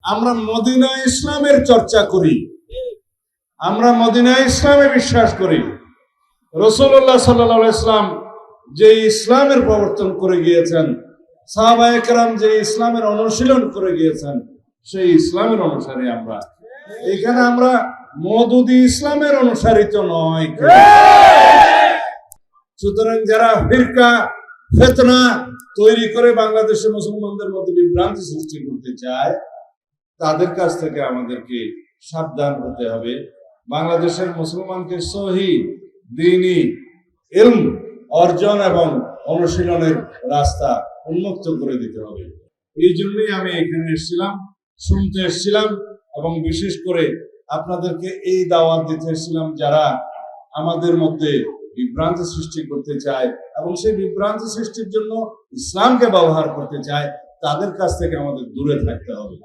আমরা মদিনা ইসলামের চর্চা করি, আমরা মদিনা ইসলামে বিশ্বাস করি। রাসূলুল্লাহ সাল্লাল্লাহু আলাইহি ওয়াসাল্লাম যে ইসলামের প্রবর্তন করে গিয়েছেন, সাহাবায়ে কেরাম যে ইসলামের অনুশীলন করে গিয়েছেন, সেই ইসলামের অনুসারী আমরা। এখানে আমরা মওদুদি ইসলামের অনুসারিত নয়। সুতরাং যারা ফিরকা ফিতনা তৈরি করে বাংলাদেশে মুসলমানদের মধ্যে বিভ্রান্তি সৃষ্টি করতে চায়, তাদের কাছ থেকে আমাদেরকে সাবধান হতে হবে। বাংলাদেশের মুসলমানকে সহি দ্বীনি ইলম অর্জন এবং অনুশীলনের রাস্তা উন্মুক্ত করে দিতে হবে। এই জন্যই আমি এখানে এসেছিলাম, শুনতে এসেছিলাম, এবং বিশেষ করে আপনাদেরকে এই দাওয়াত দিতে এসেছিলাম যারা আমাদের মধ্যে বিভ্রান্তি সৃষ্টি করতে চায় এবং সেই বিভ্রান্তি সৃষ্টির জন্য ইসলামকে ব্যবহার করতে চায়, তাদের কাছ থেকে আমাদের দূরে থাকতে হবে।